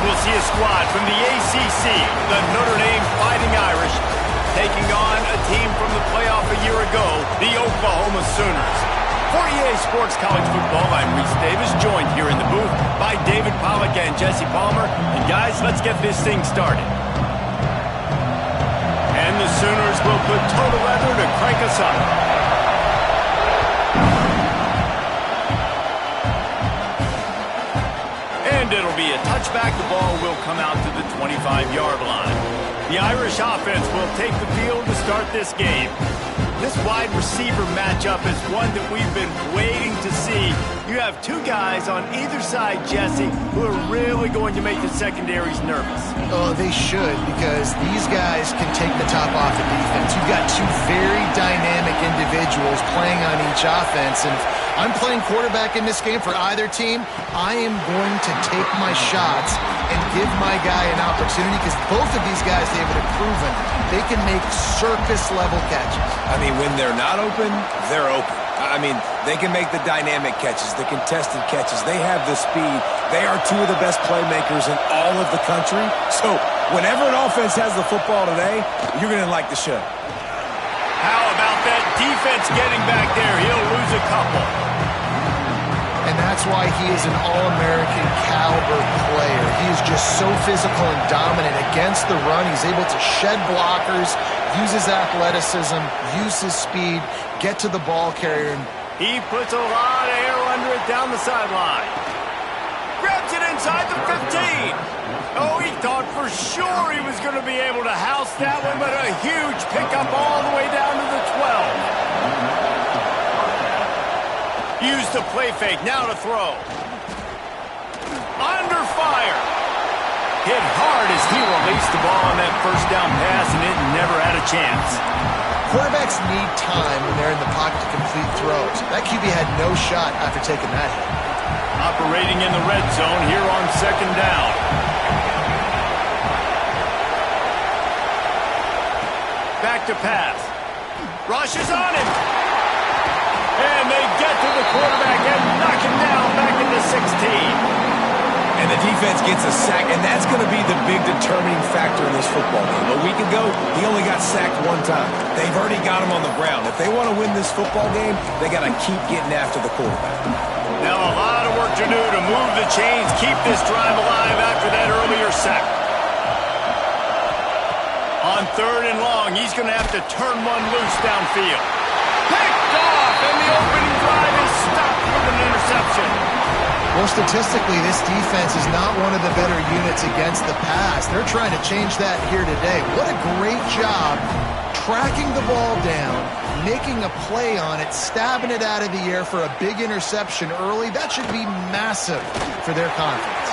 we'll see a squad from the ACC, the Notre Dame Fighting Irish, taking on a team from the playoff a year ago, the Oklahoma Sooners. For EA Sports College Football, I'm Reese Davis, joined here in the booth by David Pollack and Jesse Palmer. And guys, let's get this thing started. And the Sooners will put total leather to crank us up. And it'll be a touchback. The ball will come out to the 25-yard line. The Irish offense will take the field to start this game. This wide receiver matchup is one that we've been waiting to see. You have two guys on either side, Jesse, who are really going to make the secondaries nervous. Oh, they should, because these guys can take the top off the defense. You've got two very dynamic individuals playing on each offense, and if I'm playing quarterback in this game for either team, I am going to take my shots and give my guy an opportunity, because both of these guys, David, have proven they can make circus-level catches. I mean, when they're not open, they're open. I mean, they can make the dynamic catches, the contested catches. They have the speed. They are two of the best playmakers in all of the country. So whenever an offense has the football today, you're going to like the show. How about that defense getting back there? He'll lose a couple. And that's why he is an All-American caliber player. He is just so physical and dominant against the run. He's able to shed blockers, use his athleticism, use his speed, get to the ball carrier. He puts a lot of air under it down the sideline. Grabs it inside the 15. Oh, he thought for sure he was going to be able to house that one, but a huge pickup all the way down to the 12. Use the play fake, now to throw. Under fire. Hit hard as he released the ball on that first down pass, and it never had a chance. Quarterbacks need time when they're in the pocket to complete throws. That QB had no shot after taking that hit. Operating in the red zone here on second down. Back to pass. Rushes on him. And they get to the quarterback and knock him down back into 16. And the defense gets a sack, and that's going to be the big determining factor in this football game. A week ago, he only got sacked one time. They've already got him on the ground. If they want to win this football game, they got to keep getting after the quarterback. Now a lot of work to do to move the chains, keep this drive alive after that earlier sack. On third and long, he's going to have to turn one loose downfield. Picked off, and the opening drive is stopped with an interception. Well, statistically, this defense is not one of the better units against the pass. They're trying to change that here today. What a great job tracking the ball down, making a play on it, stabbing it out of the air for a big interception early. That should be massive for their confidence.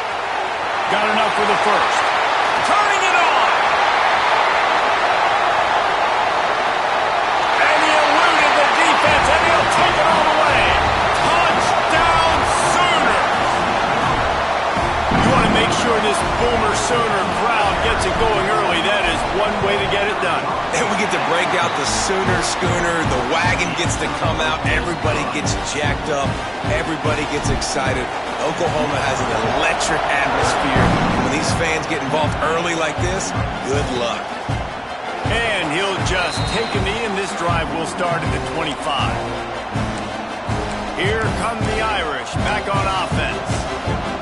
Got enough for the first. Turning it on. And he eluded the defense, and he'll take it all the way. Touchdown, Sooners. You want to make sure this Boomer Sooner crowd gets it going early. That is one way to get it done. And we get to break out the Sooner schooner. The wagon gets to come out. Everybody gets jacked up. Everybody gets excited. Oklahoma has an electric atmosphere. When these fans get involved early like this, good luck. And he'll just take a knee, and this drive will start at the 25. Here come the Irish back on offense.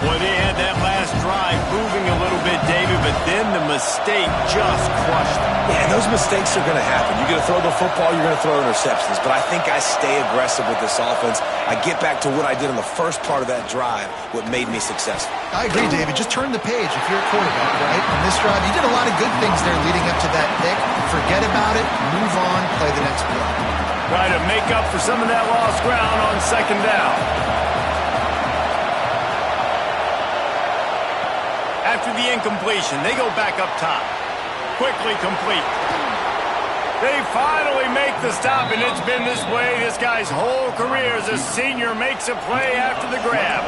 Boy, they had that last drive moving a little bit, David, but then the mistake just crushed them. Yeah, and those mistakes are going to happen. You're going to throw the football, you're going to throw interceptions. But I think I stay aggressive with this offense. I get back to what I did in the first part of that drive, what made me successful. I agree, David. Just turn the page if you're a quarterback, right? On this drive, you did a lot of good things there leading up to that pick. Forget about it, move on, play the next play. Try to make up for some of that lost ground on second down. After the incompletion, they go back up top. Quickly complete. They finally make the stop, and it's been this way this guy's whole career as a senior makes a play after the grab.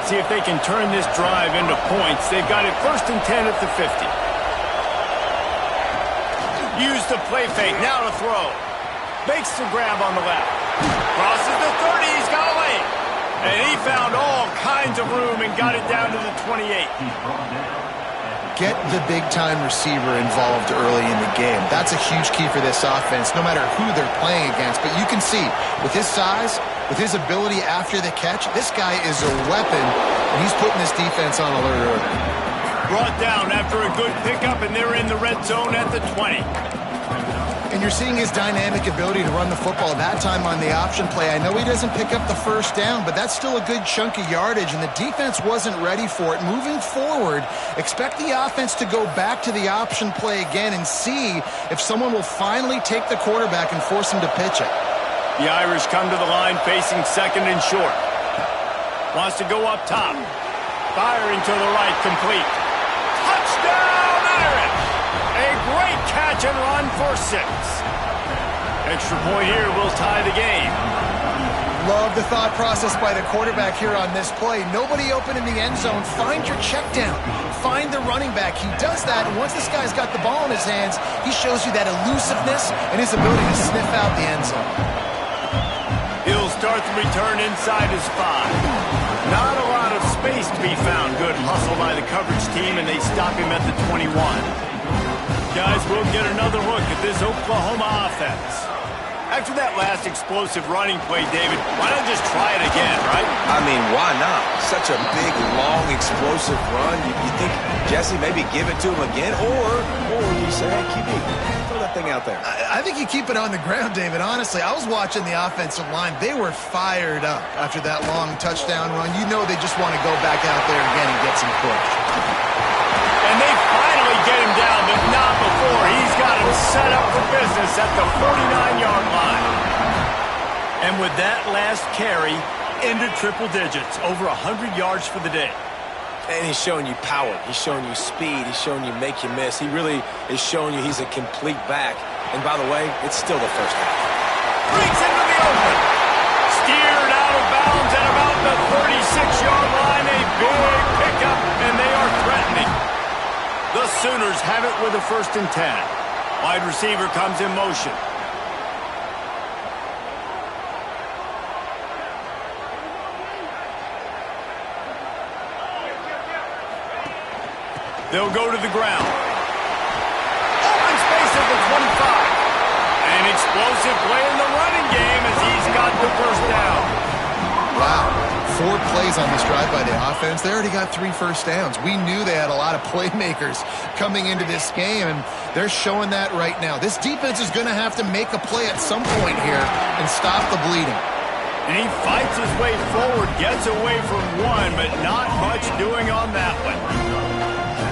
See if they can turn this drive into points. They've got it 1st and 10 at the 50. Use the play fake, now to throw. Makes the grab on the left. Crosses the 30, he's got a lane. And he found all kinds of room and got it down to the 28. get the big-time receiver involved early in the game. That's a huge key for this offense, no matter who they're playing against. But you can see, with his size, with his ability after the catch, this guy is a weapon, and he's putting this defense on alert early. Brought down after a good pickup, and they're in the red zone at the 20. And you're seeing his dynamic ability to run the football that time on the option play. I know he doesn't pick up the first down, but that's still a good chunk of yardage, and the defense wasn't ready for it. Moving forward, expect the offense to go back to the option play again and see if someone will finally take the quarterback and force him to pitch it. The Irish come to the line facing second and short. Wants to go up top. Firing to the right, complete. Touchdown, Irish! A great catch and run for 6. Extra point here will tie the game. Love the thought process by the quarterback here on this play. Nobody open in the end zone. Find your check down. Find the running back. He does that, and once this guy's got the ball in his hands, he shows you that elusiveness and his ability to sniff out the end zone. He'll start the return inside his 5. Not a lot of space to be found. Good hustle by the coverage team, and they stop him at the 21. Guys, we'll get another look at this Oklahoma offense. After that last explosive running play, David, why not just try it again, right? I mean, why not? Such a big, long, explosive run. You think, Jesse, maybe give it to him again? Or you say, hey, QB, throw that thing out there. I think you keep it on the ground, David. Honestly, I was watching the offensive line. They were fired up after that long touchdown run. You know they just want to go back out there again and get some push. And they finally get him down, but not before. He's got him set up for business at the 49-yard line. And with that last carry, into triple digits, over 100 yards for the day. And he's showing you power. He's showing you speed. He's showing you make you miss. He really is showing you he's a complete back. And by the way, it's still the first half. Breaks into the open. Steered out of bounds at about the 36-yard line. A big pickup, and they are threatening. The Sooners have it with a 1st and 10. Wide receiver comes in motion. They'll go to the ground. Open space at the 25. An explosive play in the running game as he's got the first down. Wow. 4 plays on this drive by the offense. They already got 3 first downs. We knew they had a lot of playmakers coming into this game, and they're showing that right now. This defense is going to have to make a play at some point here and stop the bleeding. And he fights his way forward, gets away from one, but not much doing on that one.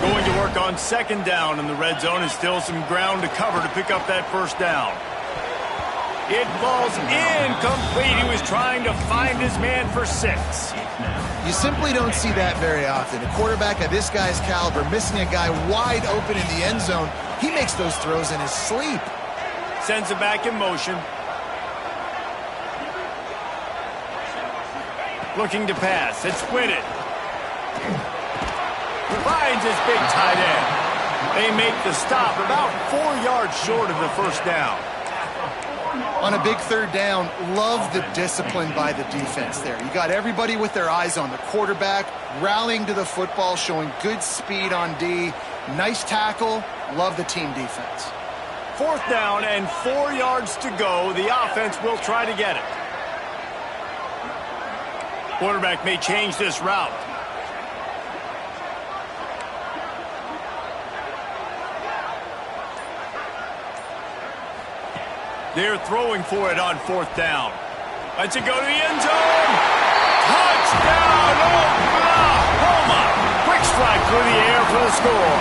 Going to work on 2nd down in the red zone, and still some ground to cover to pick up that first down. It falls incomplete. He was trying to find his man for 6. You simply don't see that very often. A quarterback of this guy's caliber missing a guy wide open in the end zone. He makes those throws in his sleep. Sends it back in motion. Looking to pass. It's Whitted. Finds his big tight end. They make the stop about 4 yards short of the first down. On a big 3rd down, love the discipline by the defense there. You got everybody with their eyes on the quarterback, rallying to the football, showing good speed on D. Nice tackle. Love the team defense. 4th down and 4 yards to go. The offense will try to get it. Quarterback may change this route. They're throwing for it on 4th down. Let's it go to the end zone. Touchdown, Oklahoma. Quick strike through the air for the score.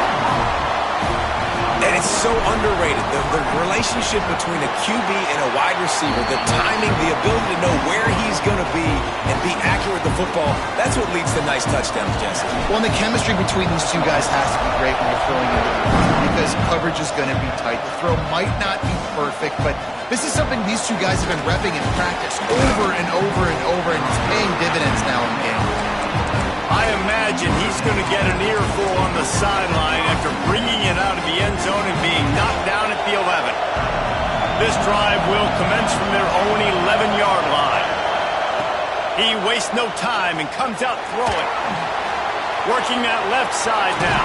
And it's so underrated. The relationship between a QB and a wide receiver, the timing, the ability to know where he's going to be and be accurate with the football, that's what leads to nice touchdowns, Jesse. Well, and the chemistry between these two guys has to be great when you're throwing into the run because coverage is going to be tight. The throw might not be perfect, but this is something these two guys have been repping in practice over and over and over, and it's paying dividends now in game. I imagine he's going to get an earful on the sideline after bringing it out of the end zone and being knocked down at the 11. This drive will commence from their own 11-yard line. He wastes no time and comes out throwing. Working that left side now.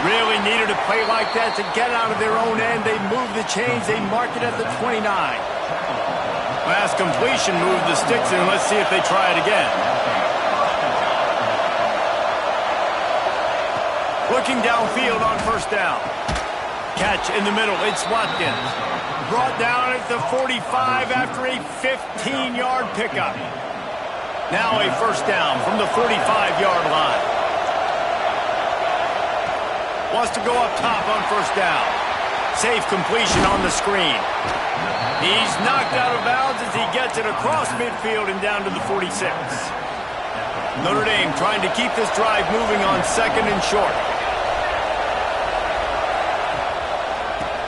Really needed a play like that to get out of their own end. They move the chains. They mark it at the 29. Last completion moved the sticks in. Let's see if they try it again. Looking downfield on first down. Catch in the middle. It's Watkins. Brought down at the 45 after a 15-yard pickup. Now a first down from the 45-yard line. Wants to go up top on first down. Safe completion on the screen. He's knocked out of bounds as he gets it across midfield and down to the 46. Notre Dame trying to keep this drive moving on second and short.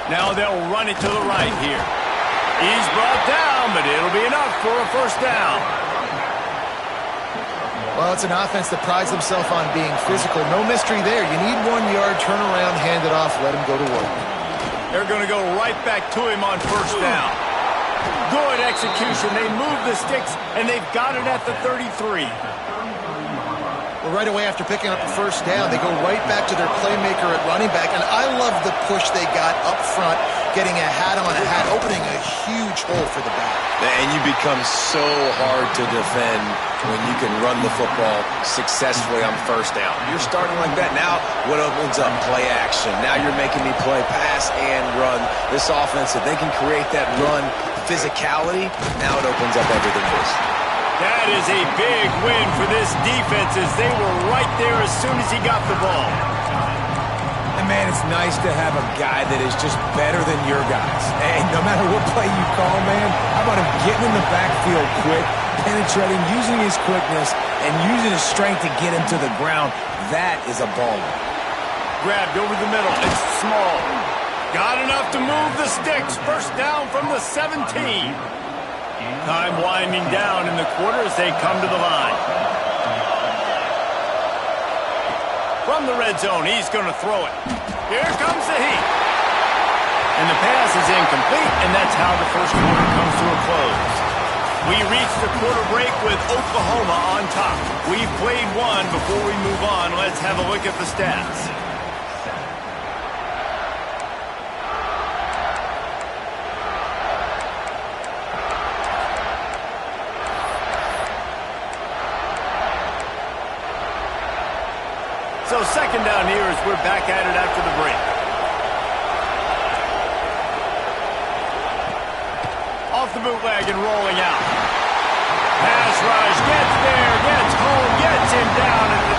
Now they'll run it to the right here. He's brought down, but it'll be enough for a first down. Well, it's an offense that prides themselves on being physical. No mystery there. You need 1 yard, turn around, hand it off, let him go to work. They're going to go right back to him on first down. Good execution. They move the sticks, and they've got it at the 33. Well, right away after picking up the first down, they go right back to their playmaker at running back. And I love the push they got up front, getting a hat on a hat, opening a huge hole for the back. And you become so hard to defend when you can run the football successfully on first down. You're starting like that. Now what opens up? Play action. Now you're making me play pass and run. This offense, if they can create that run physicality, now it opens up everything else. That is a big win for this defense as they were right there as soon as he got the ball. And, man, it's nice to have a guy that is just better than your guys. And no matter what play you call, man, how about him getting in the backfield quick, penetrating, using his quickness, and using his strength to get him to the ground. That is a baller. Grabbed over the middle. It's small. Got enough to move the sticks. First down from the 17. Time winding down in the quarter as they come to the line. From the red zone, he's going to throw it. Here comes the heat. And the pass is incomplete, and that's how the first quarter comes to a close. We reach the quarter break with Oklahoma on top. We've played one. Before we move on, let's have a look at the stats. So second down here as we're back at it after the break. Off the bootleg and rolling out. Pass rush, gets there, gets home, gets him down at the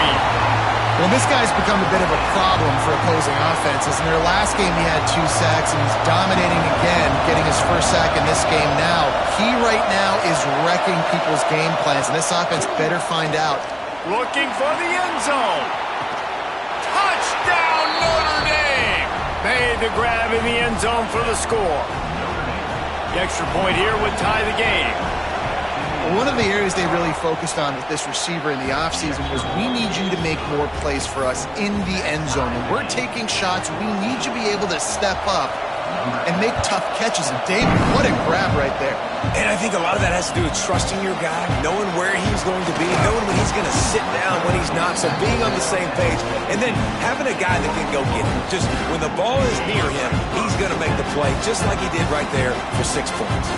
23. Well, this guy's become a bit of a problem for opposing offenses. In their last game, he had 2 sacks, and he's dominating again, getting his first sack in this game now. He right now is wrecking people's game plans, and this offense better find out. Looking for the end zone. Touchdown, Notre Dame! Made the grab in the end zone for the score. The extra point here would tie the game. Well, one of the areas they really focused on with this receiver in the offseason was we need you to make more plays for us in the end zone. When we're taking shots, we need you to be able to step up and make tough catches. And David, what a grab right there. And I think a lot of that has to do with trusting your guy, knowing where he's going to be, knowing when he's going to sit down, when he's not, so being on the same page, and then having a guy that can go get him. Just when the ball is near him, he's going to make the play, just like he did right there for 6 points.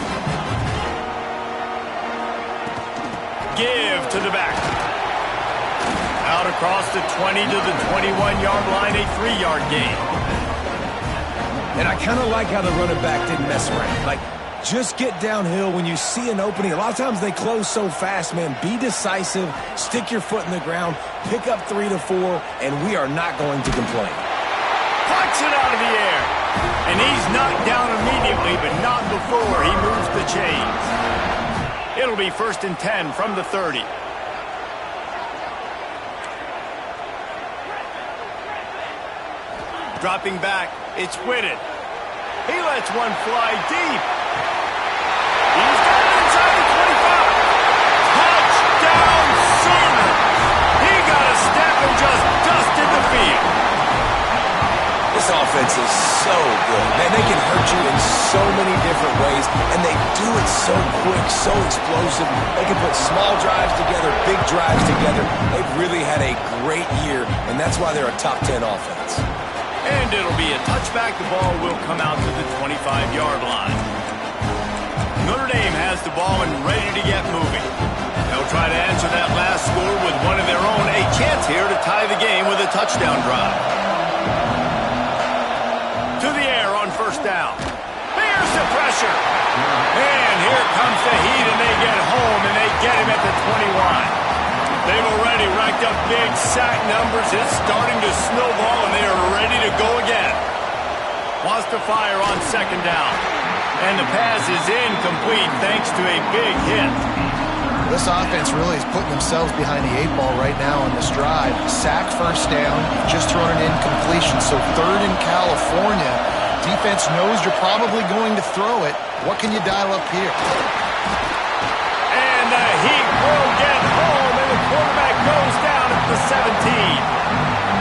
Give to the back. Out across the 20 to the 21-yard line, a 3-yard gain. And I kind of like how the running back didn't mess around. Like, just get downhill when you see an opening. A lot of times they close so fast, man. Be decisive, stick your foot in the ground, pick up 3 to 4, and we are not going to complain. Plucks it out of the air. And he's knocked down immediately, but not before he moves the chains. It'll be 1st and 10 from the 30. Dropping back, it's Whitted. He lets one fly deep. He's got it inside the 25. Touchdown, Sooners! He got a step and just dusted the field. This offense offense is so good. Man, they can hurt you in so many different ways, and they do it so quick, so explosive. They can put small drives together, big drives together. They've really had a great year, and that's why they're a top 10 offense. And it'll be a touchback. The ball will come out to the 25-yard line. Notre Dame has the ball and ready to get moving. They'll try to answer that last score with one of their own. A chance here to tie the game with a touchdown drive. To the air on first down. There's the pressure. And here comes the heat, and they get home, and they get him at the 21. They've already racked up big sack numbers. It's starting to snowball, and they are ready to go again. Wants to fire on second down. And the pass is incomplete thanks to a big hit. This offense really is putting themselves behind the 8 ball right now on this drive. Sack first down, just thrown an incompletion. So third in California. Defense knows you're probably going to throw it. What can you dial up here? And the Heat will get home, and the quarterback goes down at the 17.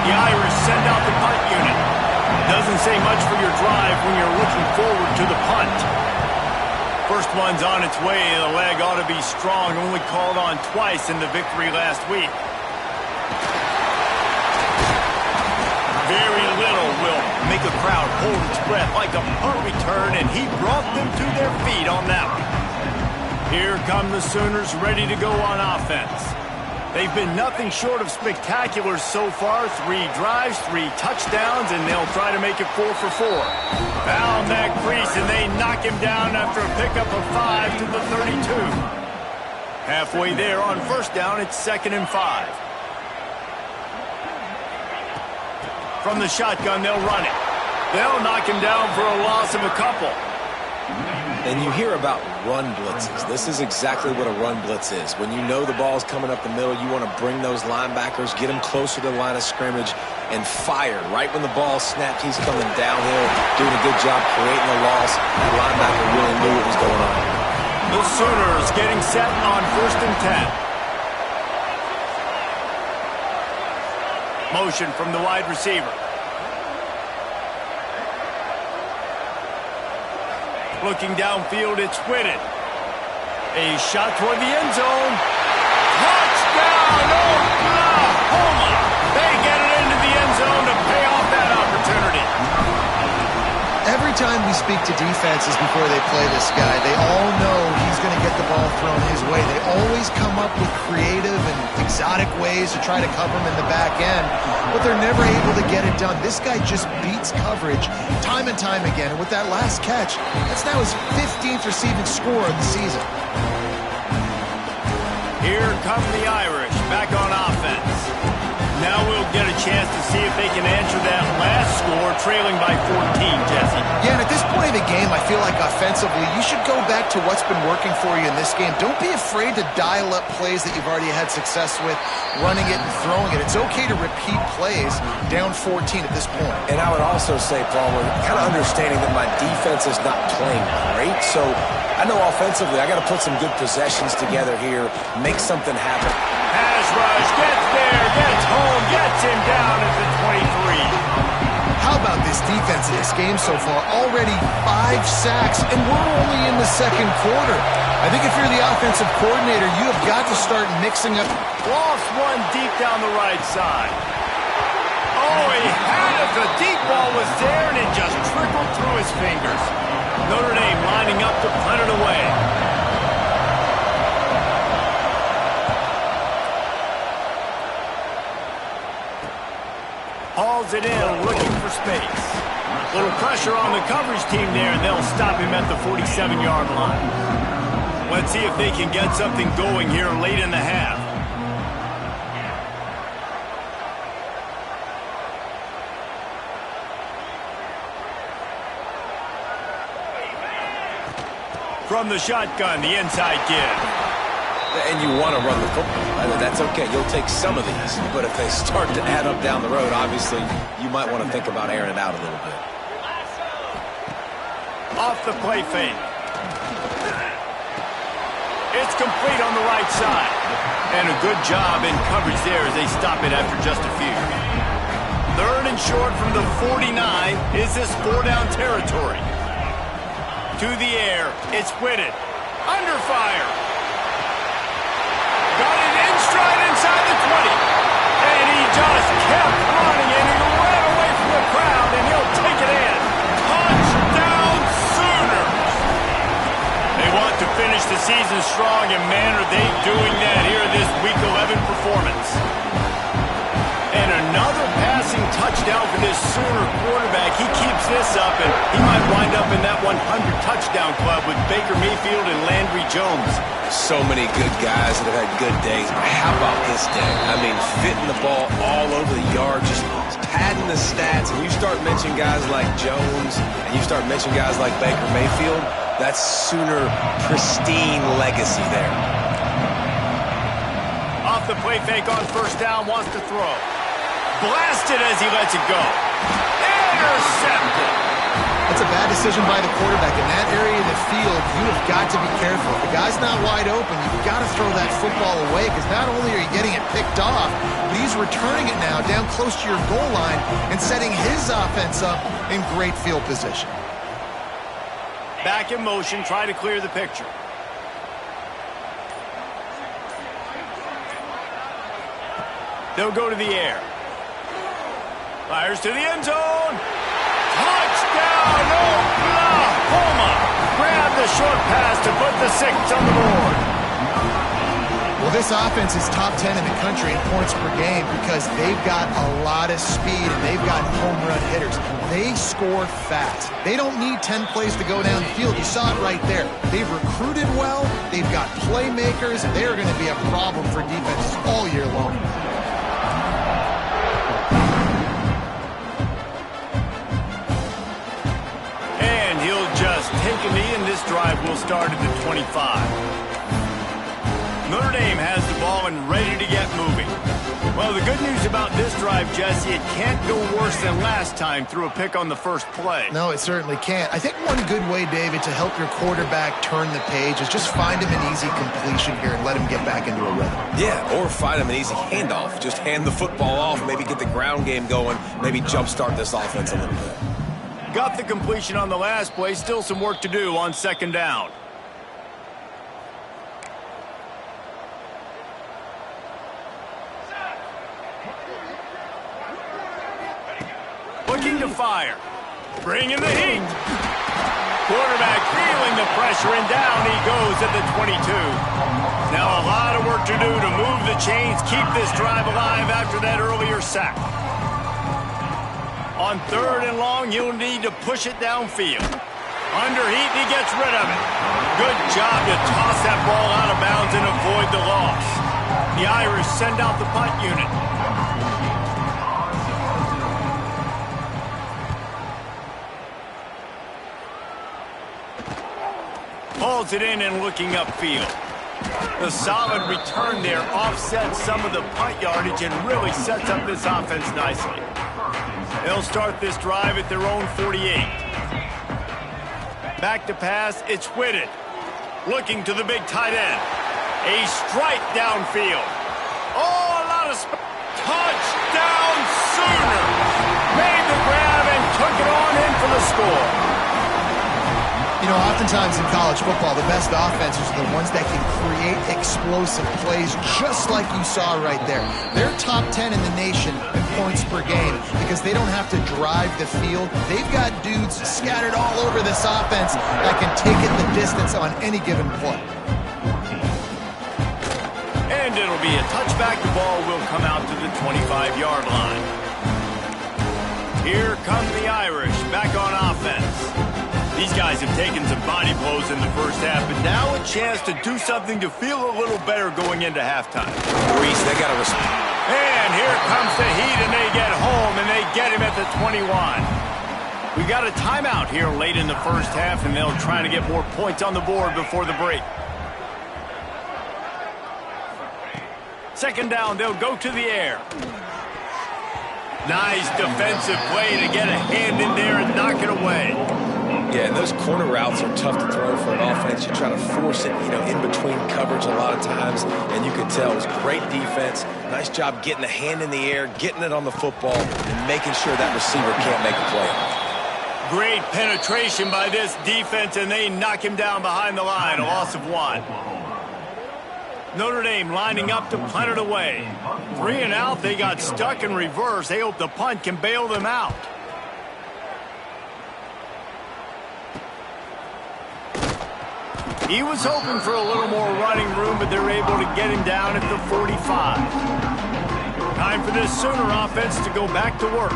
The Irish send out the punt unit. Doesn't say much for your drive when you're looking forward to the punt. First one's on its way. The leg ought to be strong. Only called on twice in the victory last week. Very little will make a crowd hold its breath like a punt return, and he brought them to their feet on that one. Here come the Sooners ready to go on offense. They've been nothing short of spectacular so far. 3 drives, 3 touchdowns, and they'll try to make it 4 for 4. Found that crease, and they knock him down after a pickup of 5 to the 32. Halfway there on first down, it's 2nd and 5. From the shotgun, they'll run it. They'll knock him down for a loss of a couple. And you hear about run blitzes. This is exactly what a run blitz is. When you know the ball's coming up the middle, you want to bring those linebackers, get them closer to the line of scrimmage, and fire. Right when the ball snapped, he's coming downhill, doing a good job creating a loss. That linebacker really knew what was going on. The Sooners getting set on 1st and 10. Motion from the wide receiver. Looking downfield, it's Whitted. A shot toward the end zone. Touchdown, Oklahoma! They get it into the end zone to pay off that opportunity. Every time we speak to defenses before they play this guy, they all know he's going to get the ball thrown his way. They always come up with creative and exotic ways to try to cover him in the back end, but they're never able to get it done. This guy just beats coverage time and time again, and with that last catch, that's now his 15th receiving score of the season. Here come the Irish back on offense. Now we'll get a chance to see if they can answer that last score, trailing by 14, Jesse. Yeah, and at this point of the game, I feel like offensively, you should go back to what's been working for you in this game. Don't be afraid to dial up plays that you've already had success with, running it and throwing it. It's okay to repeat plays down 14 at this point. And I would also say, Palmer, kind of understanding that my defense is not playing great, so I know offensively I got to put some good possessions together here, make something happen. Pass rush, gets there, gets home, gets him down at the 23. How about this defense in this game so far? Already 5 sacks, and we're only in the second quarter. I think if you're the offensive coordinator, you have got to start mixing up. Lost one deep down the right side. Oh, he had it. The deep ball was there, and it just trickled through his fingers. Notre Dame lining up to punt it away. Hauls it in, looking for space. Little pressure on the coverage team there, and they'll stop him at the 47-yard line. Let's see if they can get something going here late in the half. From the shotgun, the inside give. And you want to run the football. That's okay. You'll take some of these. But if they start to add up down the road, obviously, you might want to think about airing it out a little bit. Off the play fake. It's complete on the right side. And a good job in coverage there as they stop it after just a few. Third and short from the 49. Is this four-down territory? To the air. It's Whitted. Under fire. Got it in stride inside the 20. And he just kept running, and he ran away from the crowd, and he'll take it in. Touchdown Sooners! They want to finish the season strong, and man, are they doing that here in this Week 11 performance. And another passing touchdown for this Sooner quarterback. He keeps this up, and he might wind up in that 100-touchdown club with Baker Mayfield and Landry Jones. So many good guys that have had good days. But how about this day? I mean, fitting the ball all over the yard, just padding the stats. And you start mentioning guys like Jones, and you start mentioning guys like Baker Mayfield, that's Sooner pristine legacy there. Off the play fake on first down, wants to throw. Blasted as he lets it go. Intercepted. That's a bad decision by the quarterback. In that area of the field, you have got to be careful. If the guy's not wide open, you've got to throw that football away, because not only are you getting it picked off, but he's returning it now down close to your goal line and setting his offense up in great field position. Back in motion, try to clear the picture. They'll go to the air. Fires to the end zone. Touchdown, Oklahoma! Grab the short pass to put the 6 on the board. Well, this offense is top 10 in the country in points per game because they've got a lot of speed and they've got home run hitters. They score fast. They don't need 10 plays to go down the field. You saw it right there. They've recruited well. They've got playmakers, and they're going to be a problem for defenses all year long. Take a knee, and this drive will start at the 25. Notre Dame has the ball and ready to get moving. Well, the good news about this drive, Jesse, it can't go worse than last time through a pick on the first play. No, it certainly can't. I think one good way, David, to help your quarterback turn the page is just find him an easy completion here and let him get back into a rhythm. Yeah, or find him an easy handoff. Just hand the football off, maybe get the ground game going, maybe jumpstart this offense a little bit. Got the completion on the last play. Still some work to do on second down. Looking to fire. Bringing the heat. Quarterback feeling the pressure, and down he goes at the 22. Now a lot of work to do to move the chains, keep this drive alive after that earlier sack. On third and long, you'll need to push it downfield. Under heat, and he gets rid of it. Good job to toss that ball out of bounds and avoid the loss. The Irish send out the punt unit. Pulls it in and looking upfield. The solid return there offsets some of the punt yardage and really sets up this offense nicely. They'll start this drive at their own 48. Back to pass, it's Whitted. Looking to the big tight end. A strike downfield. Oh, a lot of touchdown Sooners! Made the grab and took it on in for the score. You know, oftentimes in college football, the best offenses are the ones that can create explosive plays just like you saw right there. They're top 10 in the nation in points per game because they don't have to drive the field. They've got dudes scattered all over this offense that can take it the distance on any given play. And it'll be a touchback. The ball will come out to the 25-yard line. Here come the Irish back on offense. These guys have taken some body blows in the first half, but now a chance to do something to feel a little better going into halftime. Reese, they got to respond. And here comes the heat, and they get home, and they get him at the 21. We got a timeout here late in the first half, and they'll try to get more points on the board before the break. Second down, they'll go to the air. Nice defensive play to get a hand in there and knock it away. Yeah, and those corner routes are tough to throw for an offense. You try to force it, in between coverage a lot of times, and you could tell it was great defense. Nice job getting a hand in the air, getting it on the football, and making sure that receiver can't make a play. Great penetration by this defense, and they knock him down behind the line, a loss of 1. Notre Dame lining up to punt it away. 3 and out, they got stuck in reverse. They hope the punt can bail them out. He was hoping for a little more running room, but they're able to get him down at the 45. Time for this Sooner offense to go back to work.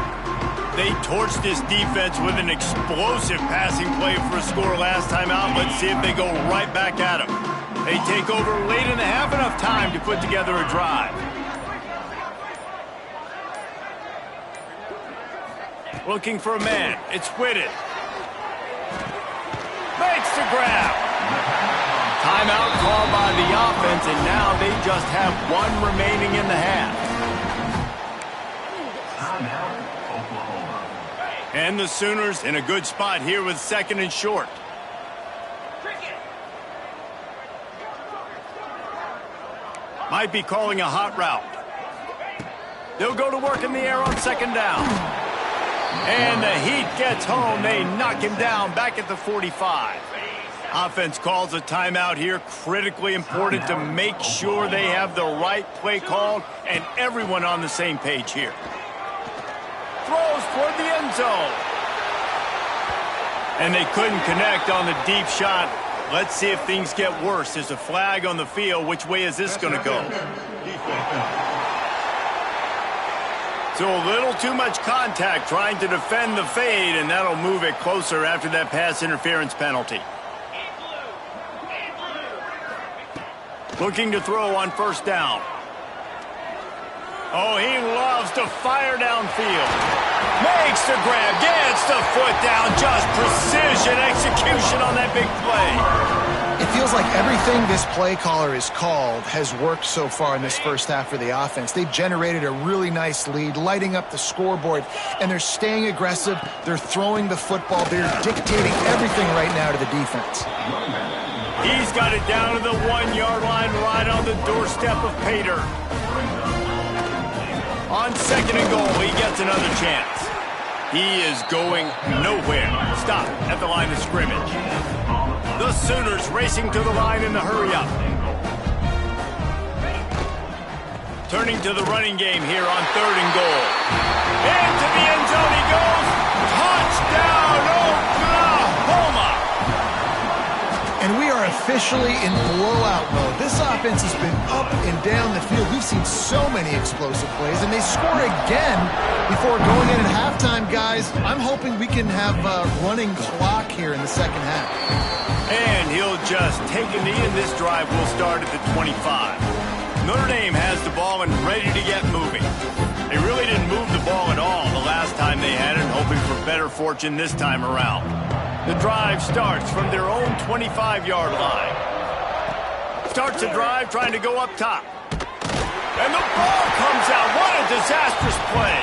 They torched this defense with an explosive passing play for a score last time out. Let's see if they go right back at him. They take over late in the half, enough time to put together a drive. Looking for a man. It's Whitted. Makes the grab. Timeout called by the offense, and now they just have 1 remaining in the half. And the Sooners in a good spot here with 2nd and short. Might be calling a hot route. They'll go to work in the air on 2nd down. And the heat gets home. They knock him down back at the 45. Offense calls a timeout here. Critically important to make sure they have the right play called and everyone on the same page here. Throws toward the end zone. And they couldn't connect on the deep shot. Let's see if things get worse. There's a flag on the field. Which way is this going to go? So a little too much contact trying to defend the fade, and that'll move it closer after that pass interference penalty. Looking to throw on 1st down. Oh, he loves to fire downfield. Makes the grab, gets the foot down. Just precision execution on that big play. It feels like everything this play caller has called has worked so far in this first half for the offense. They've generated a really nice lead, lighting up the scoreboard, and they're staying aggressive. They're throwing the football. They're dictating everything right now to the defense. He's got it down to the 1-yard line, right on the doorstep of Pater. On 2nd and goal, he gets another chance. He is going nowhere. Stop at the line of scrimmage. The Sooners racing to the line in the hurry-up. Turning to the running game here on 3rd and goal. Into the end zone he goes. Touchdown, Oklahoma! And we are officially in blowout mode. This offense has been up and down the field. We've seen so many explosive plays, and they score again before going in at halftime, guys. I'm hoping we can have a running clock here in the 2nd half. And he'll just take a knee, and this drive will start at the 25. Notre Dame has the ball and ready to get moving. They really didn't move the ball at all the last time they had it, hoping for better fortune this time around. The drive starts from their own 25-yard line. Starts the drive trying to go up top. And the ball comes out. What a disastrous play.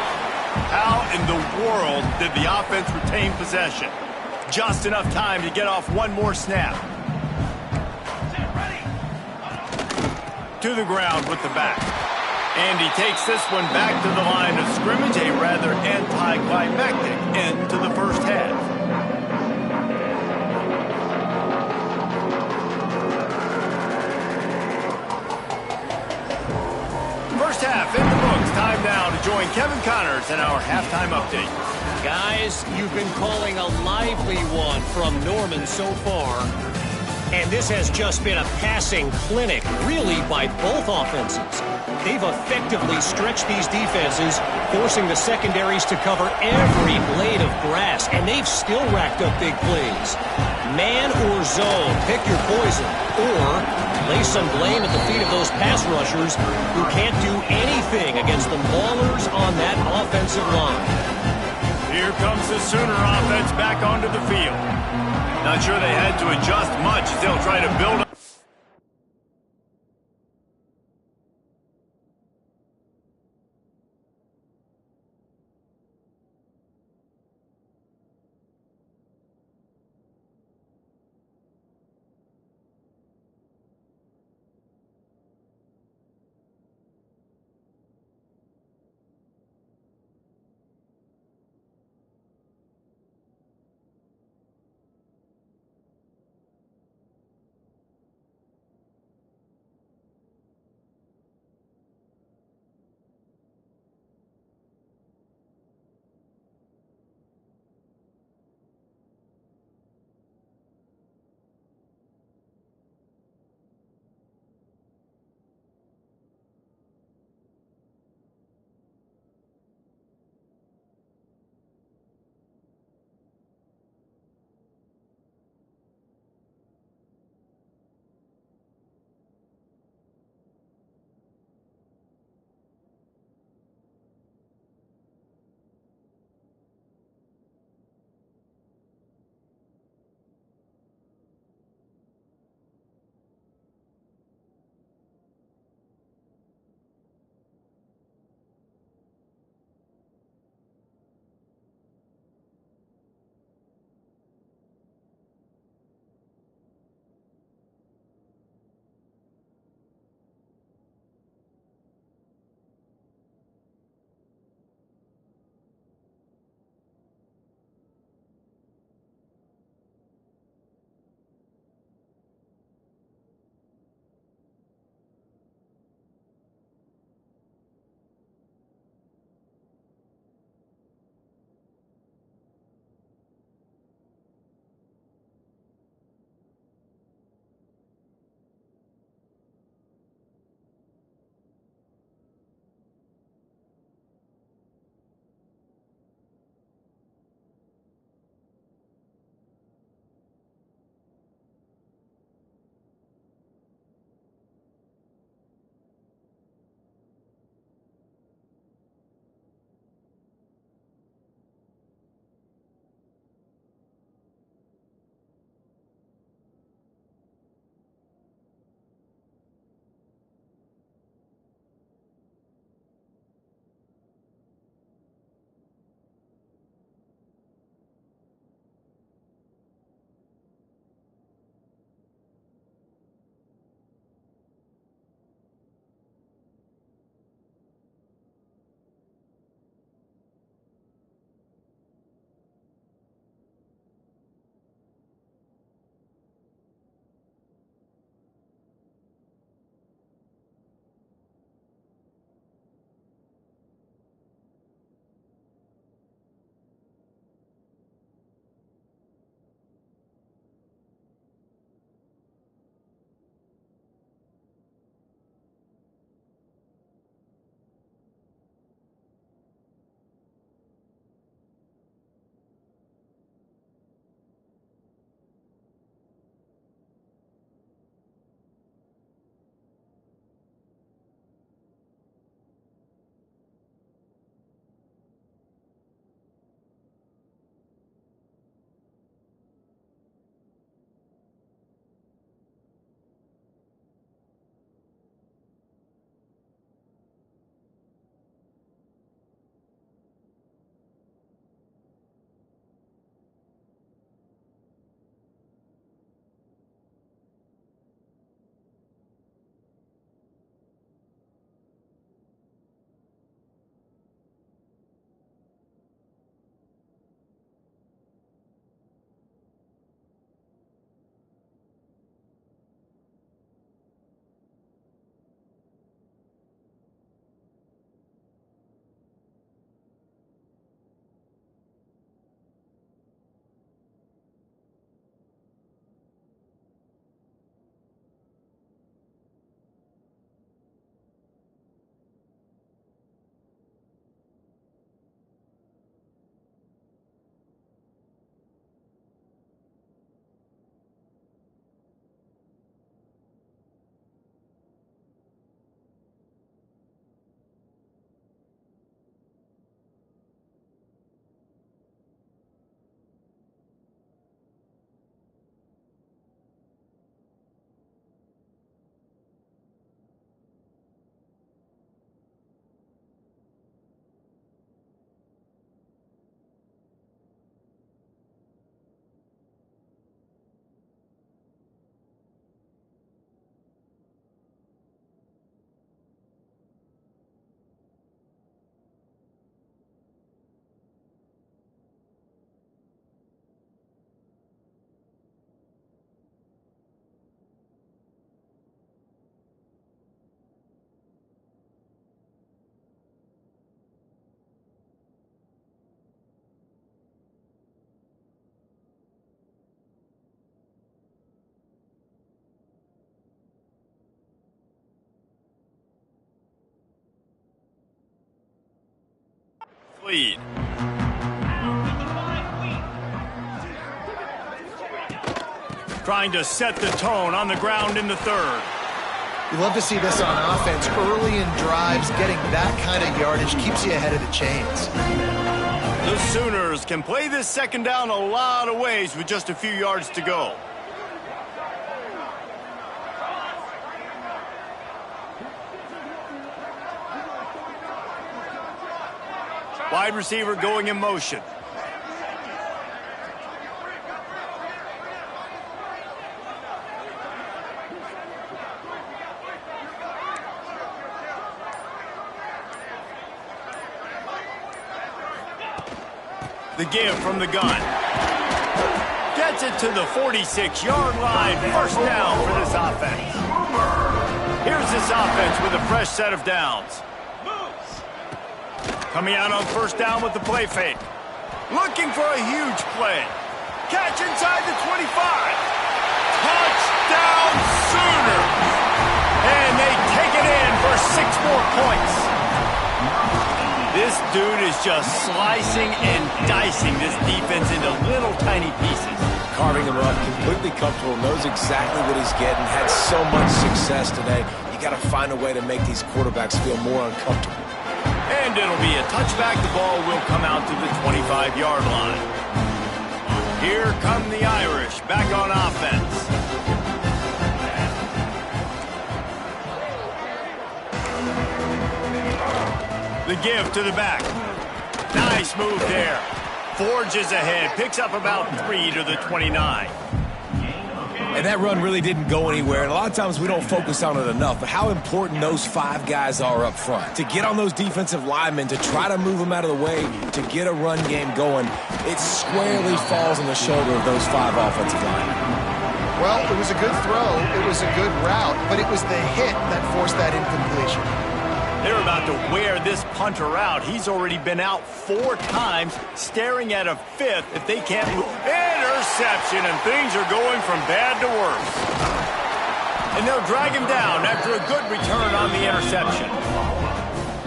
How in the world did the offense retain possession? Just enough time to get off one more snap. To the ground with the back. And he takes this one back to the line of scrimmage. A rather anticlimactic end to the first half. First half in the books. Time now to join Kevin Connors in our halftime update. Guys, you've been calling a lively one from Norman so far. And this has just been a passing clinic, really, by both offenses. They've effectively stretched these defenses, forcing the secondaries to cover every blade of grass, and they've still racked up big plays. Man or zone, pick your poison, or lay some blame at the feet of those pass rushers who can't do anything against the maulers on that offensive line. Here comes the Sooner offense back onto the field. Not sure they had to adjust much as they'll try to build up. lead. Trying to set the tone on the ground in the third. You love to see this on offense. Early in drives, getting that kind of yardage keeps you ahead of the chains. The Sooners can play this second down a lot of ways with just a few yards to go. Wide receiver going in motion. The give from the gun. Gets it to the 46-yard line. First down for this offense. Here's this offense with a fresh set of downs. Coming out on first down with the play fake. Looking for a huge play. Catch inside the 25. Touchdown Sooners. And they take it in for 6 more points. This dude is just slicing and dicing this defense into little tiny pieces. Carving him up, completely comfortable, knows exactly what he's getting, had so much success today. You got to find a way to make these quarterbacks feel more uncomfortable. And it'll be a touchback. The ball will come out to the 25-yard line. Here come the Irish back on offense. The give to the back. Nice move there. Forges ahead. Picks up about 3 to the 29. And that run really didn't go anywhere. And a lot of times we don't focus on it enough. But how important those 5 guys are up front. To get on those defensive linemen, to try to move them out of the way, to get a run game going, it squarely falls on the shoulder of those 5 offensive linemen. Well, it was a good throw. It was a good route. But it was the hit that forced that incompletion. They're about to wear this punter out. He's already been out 4 times, staring at a 5th if they can't move. Interception, and things are going from bad to worse. And they'll drag him down after a good return on the interception.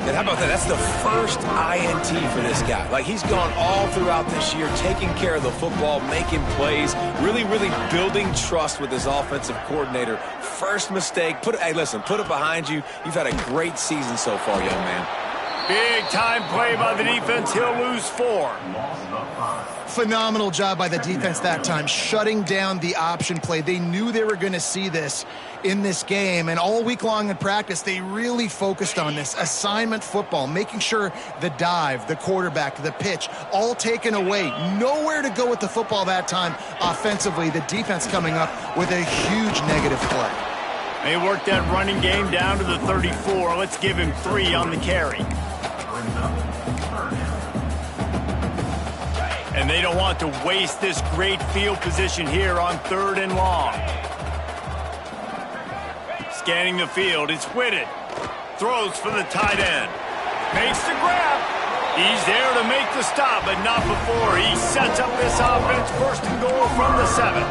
And how about that? That's the first INT for this guy. Like, he's gone all throughout this year, taking care of the football, making plays, really building trust with his offensive coordinator. First mistake. Hey, listen, put it behind you. You've had a great season so far, young man. Big time play by the defense. He'll lose 4. Phenomenal job by the defense that time, shutting down the option play. They knew they were going to see this in this game, and all week long in practice, they really focused on this assignment football, making sure the dive, the quarterback, the pitch, all taken away. Nowhere to go with the football that time offensively. The defense coming up with a huge negative play. They worked that running game down to the 34. Let's give him 3 on the carry. And they don't want to waste this great field position here on 3rd and long. Scanning the field, it's Whitted. Throws for the tight end. Makes the grab. He's there to make the stop, but not before he sets up this offense. 1st and goal from the 7.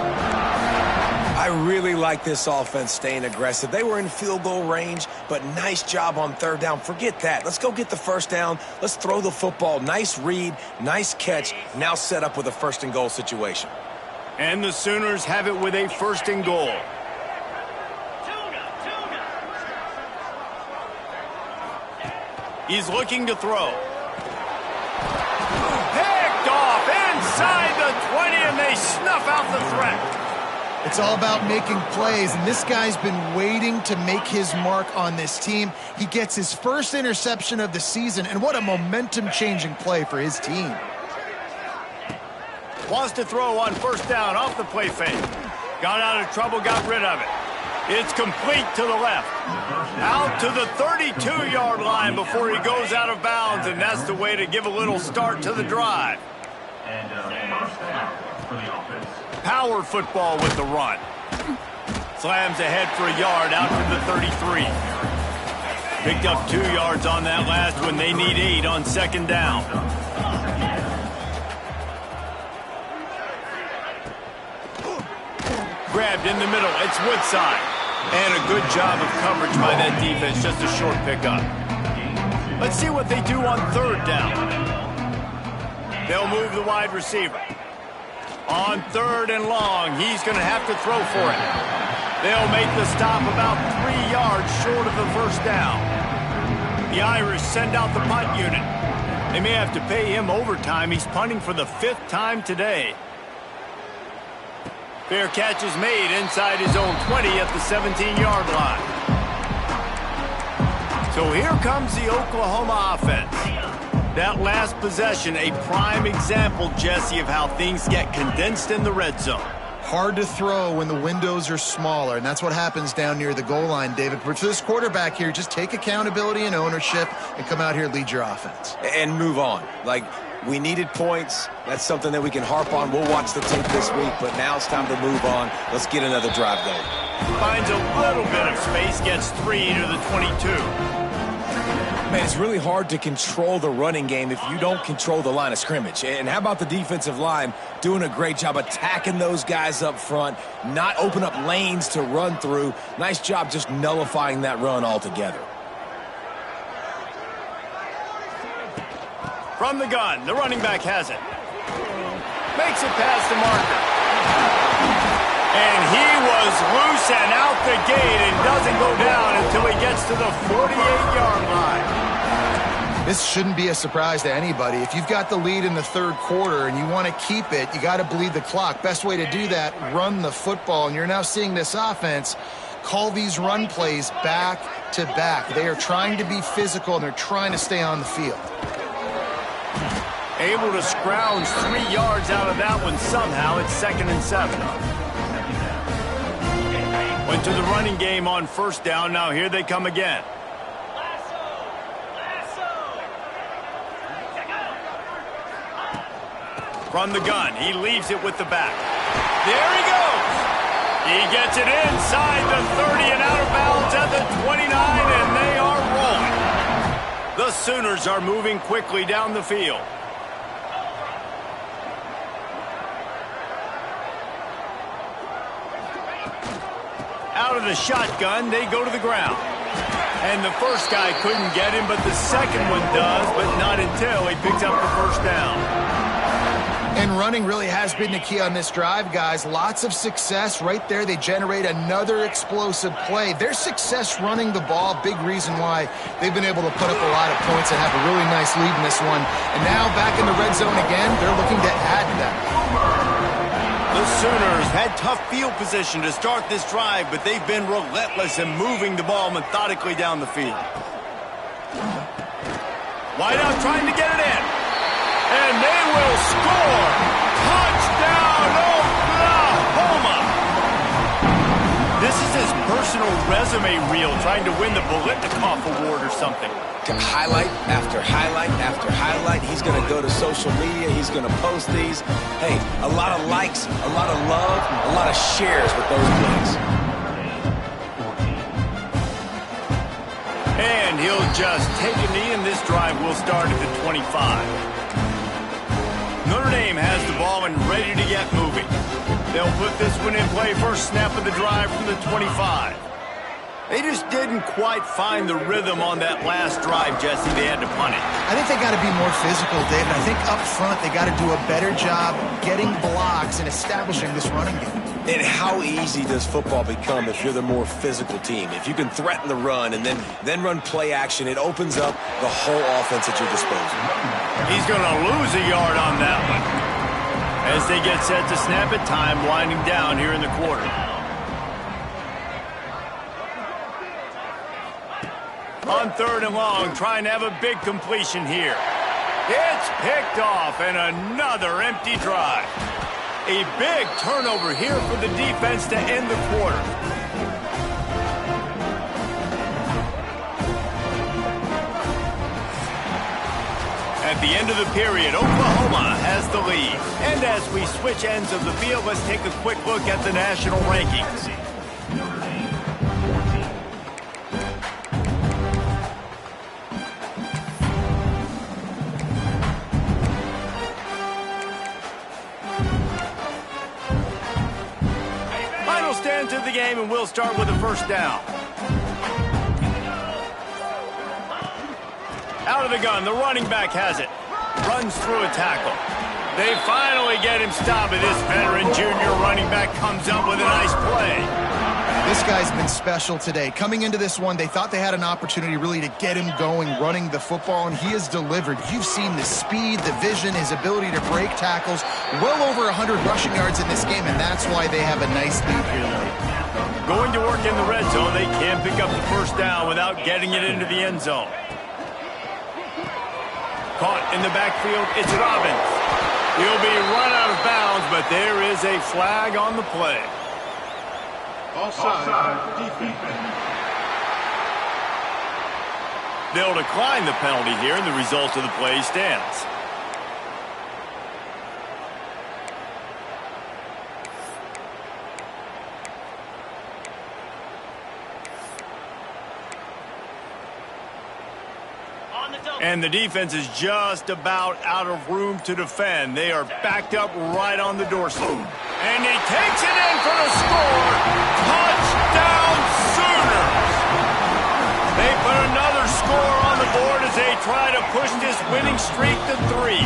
I really like this offense staying aggressive. They were in field goal range, but nice job on 3rd down. Forget that. Let's go get the 1st down. Let's throw the football. Nice read, nice catch. Now set up with a 1st and goal situation. And the Sooners have it with a 1st and goal. He's looking to throw. Picked off inside the 20, and they snuff out the threat. It's all about making plays, and this guy's been waiting to make his mark on this team. He gets his first interception of the season, and what a momentum-changing play for his team. Wants to throw on 1st down off the play fake. Got out of trouble, got rid of it. It's complete to the left. Out to the 32-yard line before he goes out of bounds, and that's the way to give a little start to the drive. Power football with the run. Slams ahead for a yard out to the 33. Picked up 2 yards on that last one. They need 8 on 2nd down. Grabbed in the middle. It's Woodside. And a good job of coverage by that defense. Just a short pickup. Let's see what they do on 3rd down. They'll move the wide receiver. On 3rd and long, he's going to have to throw for it. They'll make the stop about 3 yards short of the first down. The Irish send out the punt unit. They may have to pay him overtime. He's punting for the 5th time today. Fair catch is made inside his own 20 at the 17-yard line. So here comes the Oklahoma offense. That last possession, a prime example, Jesse, of how things get condensed in the red zone. Hard to throw when the windows are smaller, and that's what happens down near the goal line, David. But for this quarterback here, just take accountability and ownership and come out here and lead your offense. And move on. Like, we needed points. That's something that we can harp on. We'll watch the tape this week, but now it's time to move on. Let's get another drive going. Finds a little bit of space, gets 3 to the 22. Man, it's really hard to control the running game if you don't control the line of scrimmage. And how about the defensive line doing a great job attacking those guys up front, not open up lanes to run through. Nice job just nullifying that run altogether. From the gun, the running back has it. Makes it past the marker. And he was loose and out the gate and doesn't go down until he gets to the 48-yard line. This shouldn't be a surprise to anybody. If you've got the lead in the 3rd quarter and you want to keep it, you got to bleed the clock. Best way to do that, run the football. And you're now seeing this offense call these run plays back to back. They are trying to be physical and they're trying to stay on the field. Able to scrounge 3 yards out of that one somehow. It's 2nd and 7. Went to the running game on 1st down. Now here they come again. From the gun, he leaves it with the back. There he goes. He gets it inside the 30 and out of bounds at the 29, and they are rolling. The Sooners are moving quickly down the field. Out of the shotgun, they go to the ground. And the first guy couldn't get him, but the second one does, but not until he picks up the first down. And running really has been the key on this drive, guys. Lots of success right there. They generate another explosive play. Their success running the ball, big reason why they've been able to put up a lot of points and have a really nice lead in this one. And now back in the red zone again, they're looking to add to that. The Sooners had tough field position to start this drive, but they've been relentless in moving the ball methodically down the field. Wideout trying to get it in. And they will score. Touchdown, Oklahoma! This is his personal resume reel, trying to win the Biletnikoff Award or something. Highlight after highlight after highlight. He's going to go to social media. He's going to post these. Hey, a lot of likes, a lot of love, a lot of shares with those plays. And he'll just take a knee, and this drive will start at the 25. Notre Dame has the ball and ready to get moving. They'll put this one in play first snap of the drive from the 25. They just didn't quite find the rhythm on that last drive, Jesse. They had to punt it. I think they got to be more physical, David. I think up front they got to do a better job getting blocks and establishing this running game. And how easy does football become if you're the more physical team? If you can threaten the run and then run play action, it opens up the whole offense at your disposal. He's going to lose a yard on that one. As they get set to snap it, time winding down here in the quarter. On 3rd and long, trying to have a big completion here. It's picked off, and another empty drive. A big turnover here for the defense to end the quarter. At the end of the period, Oklahoma has the lead. And as we switch ends of the field, let's take a quick look at the national rankings. Final stand to the game, and we'll start with the first down. Out of the gun, the running back has it. runs through a tackle. They finally get him stopped, and this veteran junior running back comes up with a nice play. This guy's been special today. Coming into this one, they thought they had an opportunity really to get him going, running the football, and he has delivered. You've seen the speed, the vision, his ability to break tackles. Well over 100 rushing yards in this game, and that's why they have a nice lead here late. Going to work in the red zone, they can pick up the first down without getting it into the end zone. Caught in the backfield, it's Robbins. He'll be run out of bounds, but there is a flag on the play. Offside, defense. They'll decline the penalty here, and the result of the play stands. And the defense is just about out of room to defend. They are backed up right on the doorstep. And he takes it in for the score. Touchdown Sooners! They put another score on the board as they try to push this winning streak to 3.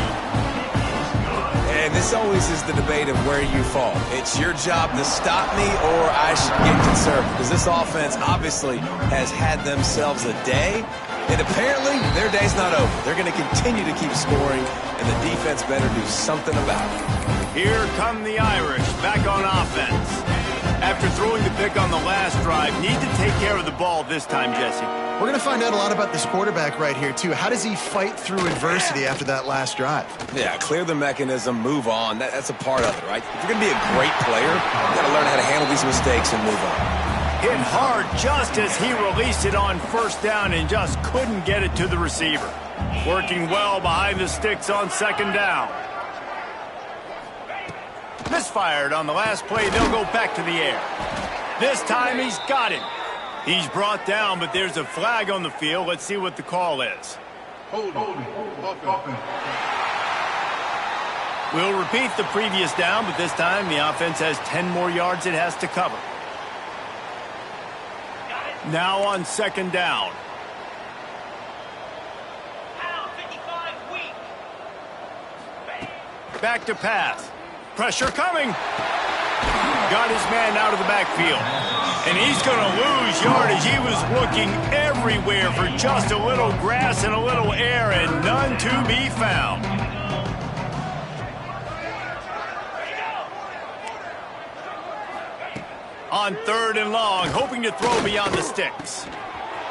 And this always is the debate of where you fall. It's your job to stop me or I should get conservative. Because this offense obviously has had themselves a day. And apparently, their day's not over. They're going to continue to keep scoring, and the defense better do something about it. Here come the Irish, back on offense. After throwing the pick on the last drive, need to take care of the ball this time, Jesse. We're going to find out a lot about this quarterback right here, too. How does he fight through adversity after that last drive? Yeah, clear the mechanism, move on. That's a part of it, right? If you're going to be a great player, you've got to learn how to handle these mistakes and move on. Hit hard just as he released it on first down and just couldn't get it to the receiver. Working well behind the sticks on second down. Misfired on the last play. They'll go back to the air. This time he's got him. He's brought down, but there's a flag on the field. Let's see what the call is. We'll repeat the previous down, but this time the offense has 10 more yards it has to cover. Now on second down. Back to pass. Pressure coming. Got his man out of the backfield. And he's going to lose yardage. He was looking everywhere for just a little grass and a little air, and none to be found. On third and long, hoping to throw beyond the sticks.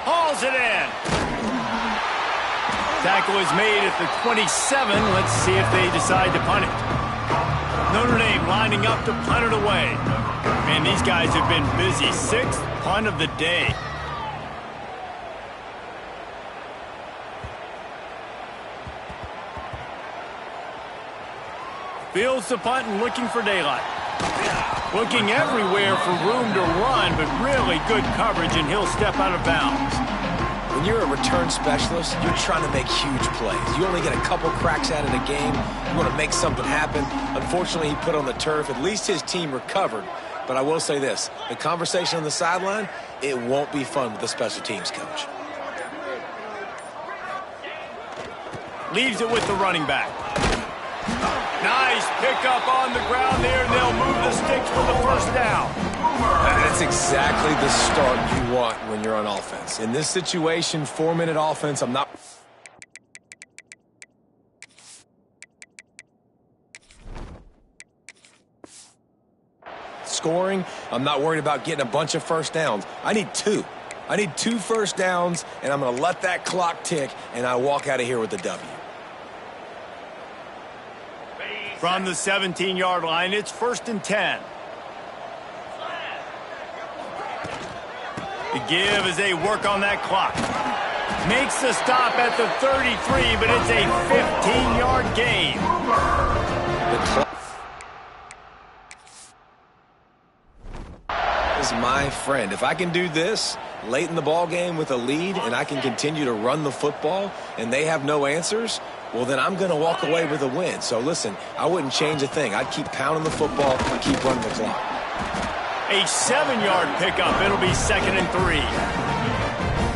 Hauls it in. Tackle is made at the 27. Let's see if they decide to punt it. Notre Dame lining up to punt it away. Man, these guys have been busy. 6th punt of the day. Fields the punt and looking for daylight. Looking everywhere for room to run, but really good coverage, and he'll step out of bounds. When you're a return specialist, you're trying to make huge plays. You only get a couple cracks at it a game. You want to make something happen. Unfortunately, he put on the turf. At least his team recovered. But I will say this, the conversation on the sideline, it won't be fun with the special teams coach. Leaves it with the running back. Nice pickup on the ground there, and they'll move the sticks for the first down. That's exactly the start you want when you're on offense. In this situation, 4-minute offense, I'm not... Scoring, I'm not worried about getting a bunch of first downs. I need 2. I need 2 first downs, and I'm going to let that clock tick, and I walk out of here with a W. From the 17-yard line, it's 1st and 10. The give as they work on that clock. Makes the stop at the 33, but it's a 15-yard gain. Is my friend. If I can do this late in the ball game with a lead and I can continue to run the football and they have no answers, well, then I'm going to walk away with a win. So, listen, I wouldn't change a thing. I'd keep pounding the football and keep running the clock. A 7-yard pickup. It'll be 2nd and 3.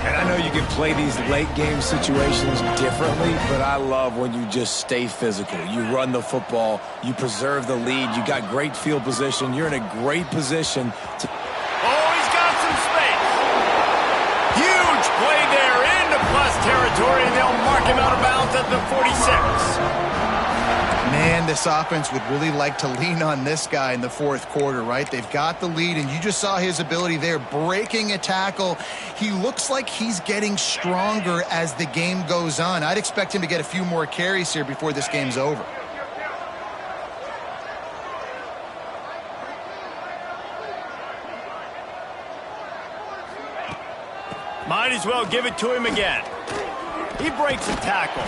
And And I know you can play these late-game situations differently, but I love when you just stay physical. You run the football, you preserve the lead, you got great field position, you're in a great position to... Oh, he's got some space. Huge play there into plus territory, and they'll mark him out of bounds at the 46. Man, this offense would really like to lean on this guy in the fourth quarter, right? They've got the lead, and you just saw his ability there, breaking a tackle. He looks like he's getting stronger as the game goes on. I'd expect him to get a few more carries here before this game's over. Might as well give it to him again. He breaks a tackle.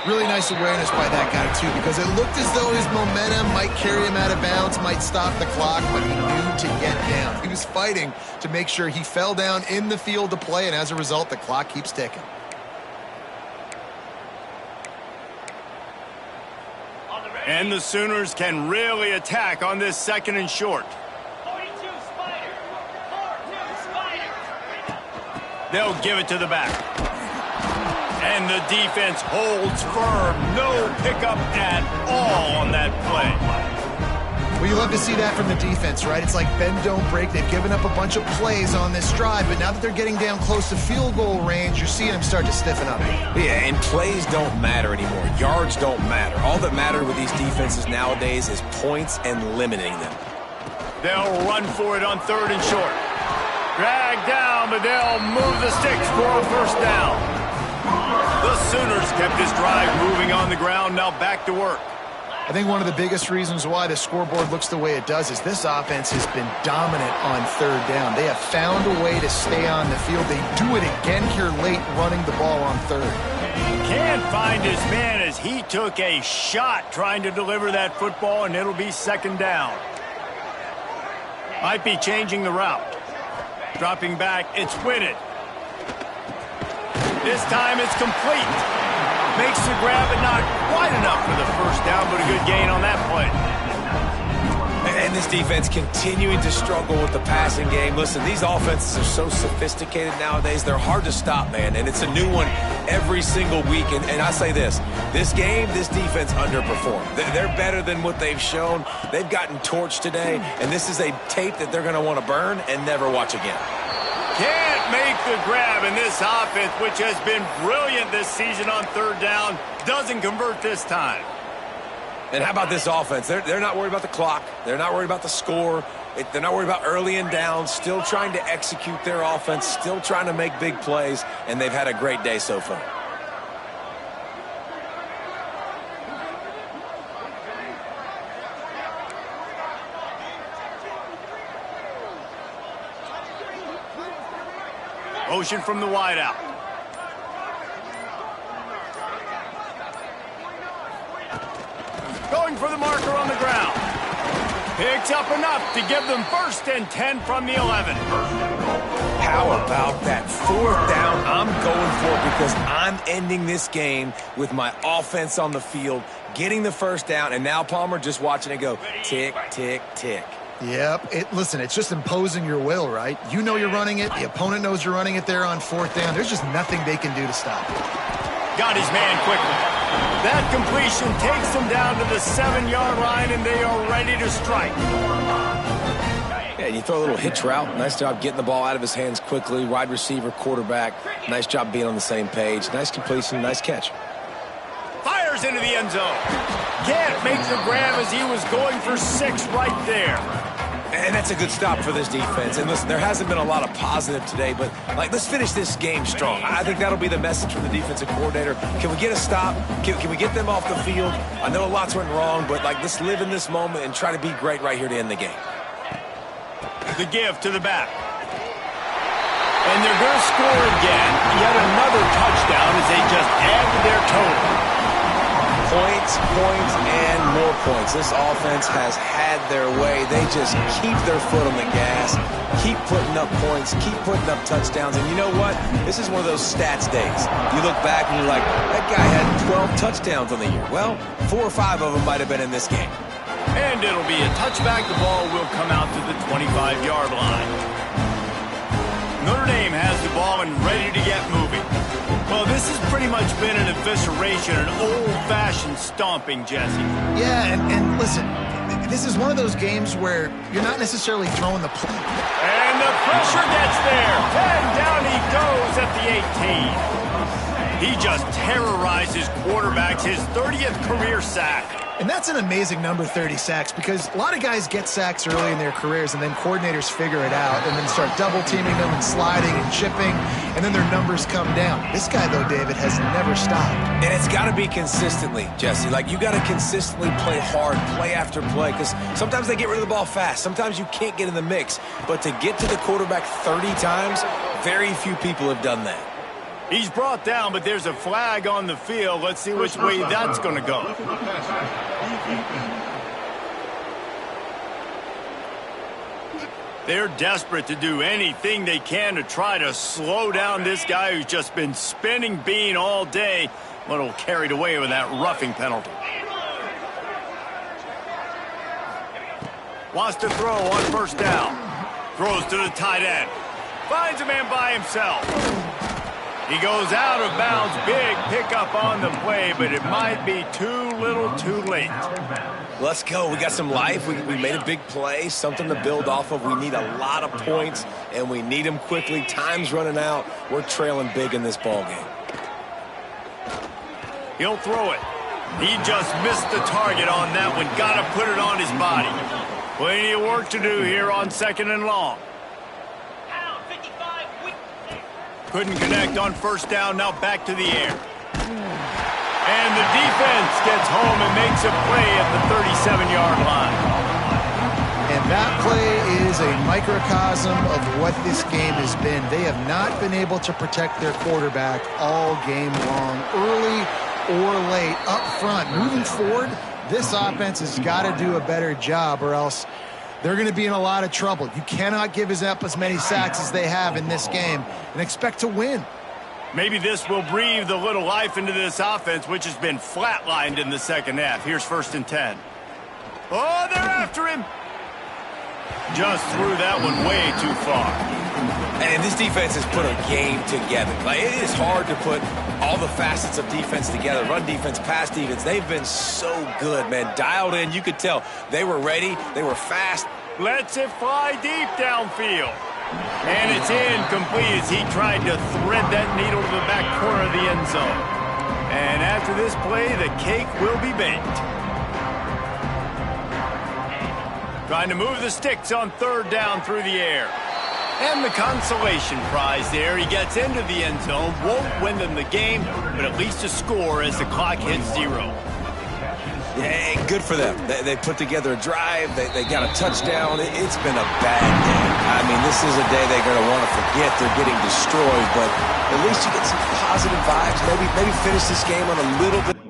Really nice awareness by that guy, too, because it looked as though his momentum might carry him out of bounds, might stop the clock, but he knew to get down. He was fighting to make sure he fell down in the field to play, and as a result, the clock keeps ticking. And the Sooners can really attack on this second and short. They'll give it to the back. And the defense holds firm. No pickup at all on that play. Well, you love to see that from the defense, right? It's like bend, don't break. They've given up a bunch of plays on this drive, but now that they're getting down close to field goal range, you're seeing them start to stiffen up. Yeah, and plays don't matter anymore. Yards don't matter. All that matters with these defenses nowadays is points and limiting them. They'll run for it on third and short. Drag down, but they'll move the sticks for a first down. The Sooners kept this drive moving on the ground, now back to work. I think one of the biggest reasons why the scoreboard looks the way it does is this offense has been dominant on third down. They have found a way to stay on the field. They do it again here late, running the ball on third. Can't find his man as he took a shot trying to deliver that football, and it'll be second down. Might be changing the route. Dropping back, it's Whitted. This time it's complete. Makes the grab, but not quite enough for the first down, but a good gain on that play. And this defense continuing to struggle with the passing game. Listen, these offenses are so sophisticated nowadays. They're hard to stop, man, and it's a new one every single week. And I say this game, this defense underperformed. They're better than what they've shown. They've gotten torched today, and this is a tape that they're going to want to burn and never watch again. Can't make the grab, and this offense, which has been brilliant this season on third down, doesn't convert this time. And how about this offense? They're not worried about the clock. They're not worried about the score. They're not worried about early and down. Still trying to execute their offense. Still trying to make big plays. And they've had a great day so far. Motion from the wideout. Going for the marker on the ground. Picks up enough to give them first and 10 from the 11. How about that fourth down? I'm going for it because I'm ending this game with my offense on the field, getting the first down, and now Palmer just watching it go tick, tick, tick. Yep. Listen, it's just imposing your will, right? You know you're running it. The opponent knows you're running it there on fourth down. There's just nothing they can do to stop it. Got his man quickly. That completion takes them down to the 7-yard line, and they are ready to strike. Yeah, you throw a little hitch route. Nice job getting the ball out of his hands quickly. Wide receiver, quarterback. Nice job being on the same page. Nice completion, nice catch. Fires into the end zone. Can't make the grab as he was going for 6 right there. And that's a good stop for this defense. And listen, there hasn't been a lot of positive today, but let's finish this game strong. I think that'll be the message from the defensive coordinator. Can we get a stop? Can we get them off the field? I know lots went wrong, but let's live in this moment and try to be great right here to end the game. The give to the back. And they're going to score again. Yet another touchdown as they just add to their total. Points, and more points. This offense has had their way. They just keep their foot on the gas, keep putting up points, keep putting up touchdowns. And you know what? This is one of those stats days. You look back and you're like, that guy had 12 touchdowns on the year. Well, 4 or 5 of them might have been in this game. And it'll be a touchback. The ball will come out to the 25-yard line. Notre Dame has the ball and ready to get moving. Well, this has pretty much been an evisceration, an old-fashioned stomping, Jesse. Yeah, and listen, this is one of those games where you're not necessarily throwing the play. And the pressure gets there. And down he goes at the 18. He just terrorizes quarterbacks, his 30th career sack. And that's an amazing number, 30 sacks, because a lot of guys get sacks early in their careers, and then coordinators figure it out and then start double-teaming them and sliding and chipping, and then their numbers come down. This guy, though, David, has never stopped. And it's got to be consistently, Jesse. Like, you got to consistently play hard, play after play, because sometimes they get rid of the ball fast. Sometimes you can't get in the mix. But to get to the quarterback 30 times, very few people have done that. He's brought down, but there's a flag on the field. Let's see which way that's going to go. They're desperate to do anything they can to try to slow down this guy who's just been spinning bean all day. A little carried away with that roughing penalty. Wants to throw on first down. Throws to the tight end. Finds a man by himself. He goes out of bounds. Big pickup on the play, but it might be too little too late. Let's go. We got some life. We made a big play, something to build off of. We need a lot of points, and we need them quickly. Time's running out. We're trailing big in this ball game. He'll throw it. He just missed the target on that one. Got to put it on his body. Plenty of work to do here on 2nd and long. Couldn't connect on first down, now back to the air. And the defense gets home and makes a play at the 37-yard line. And that play is a microcosm of what this game has been. They have not been able to protect their quarterback all game long, early or late, up front. Moving forward, this offense has got to do a better job, or else they're going to be in a lot of trouble. You cannot give up as many sacks as they have in this game and expect to win. Maybe this will breathe a little life into this offense, which has been flatlined in the second half. Here's 1st and 10. Oh, they're after him. Just threw that one way too far. And this defense has put a game together. Like, it is hard to put all the facets of defense together. Run defense, pass defense. They've been so good, man. Dialed in. You could tell they were ready. They were fast. Lets it fly deep downfield. And it's incomplete as he tried to thread that needle to the back corner of the end zone. And after this play, the cake will be baked. Trying to move the sticks on 3rd down through the air. And the consolation prize there. He gets into the end zone. Won't win them the game, but at least a score as the clock hits 0. Yeah, good for them. They put together a drive. They got a touchdown. It's been a bad day. I mean, this is a day they're going to want to forget. They're getting destroyed, but at least you get some positive vibes. Maybe finish this game on a little bit.